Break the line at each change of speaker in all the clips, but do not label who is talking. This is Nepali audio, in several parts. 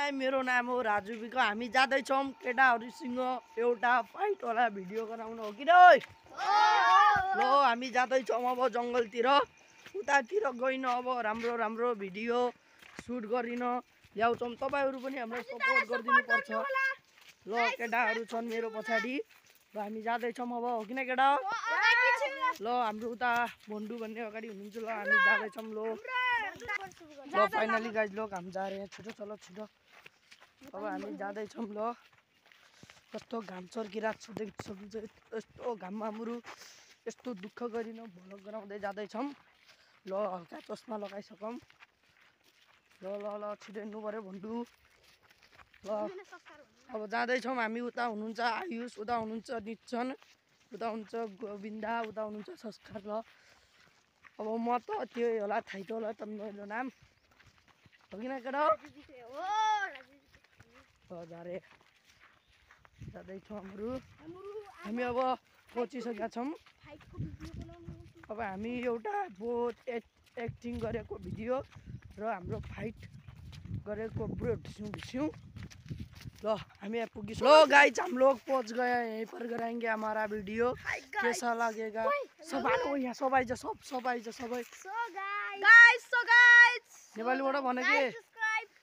हाई मेरो नाम हो राजु बिको हामी जाँदैछौँ केटाहरूसँग एउटा फाइटवाला भिडियो गराउन हो कि ल हामी जाँदैछौँ अब जङ्गलतिर उतातिर गइन अब राम्रो राम्रो भिडियो सुट गरिन ल्याउँछौँ तपाईहरू पनि हामीलाई सपोर्ट गरिदिनु पर्छ ल केटाहरू छन् मेरो पछाडि र हामी जाँदैछौँ अब हो किन केटा ल हाम्रो उता भन्डु भन्ने अगाडि हुनुहुन्छ ल हामी जाँदैछौँ ल फाइनली गाइज लोग हम जा रहे हैं छिटो चलो छिटो अब हामी जाँदैछौँ ल कस्तो घाम चर्किरहेको छ देख्न सक्नुहुन्छ यस्तो घाममा हाम्रो यस्तो दुःख गरिन भ्लग गराउँदै जाँदैछौँ ल हल्का चस्मा लगाइसकौँ ल ल ल छिटो हिँड्नु पऱ्यो भन्डु ल अब जाँदैछौँ हामी उता हुनुहुन्छ आयुष उता हुनुहुन्छ निचन उता हुनुहुन्छ गोविन्दा उता हुनुहुन्छ संस्कार ल अब म त त्यो होला थाहै त होला त मेरो नाम हो कि न केटा जाँदै जाँदैछौँ हामी अब पहुँचिसकेका छौँ अब हामी एउटा बहुत एक्टिङ गरेको भिडियो र हाम्रो फाइट गरेको ब्रो ढिस्यौँ लो हामी यहाँ पुगिस लो गाइस हम लोग पहुंच गए यहीं पर कराएंगे हमारा वीडियो कैसा लगेगा सब आको यहाँ सब आइज सब आइज सबै
सो गाइस
नेपालीबाट भने के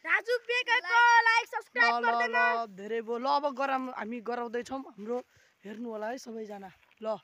राजु बेकरको लाइक सब्स्क्राइब गर्दैन
धेरै भयो ल अब हामी गराउँदै छौं हाम्रो हेर्नु होला है सबैजना ल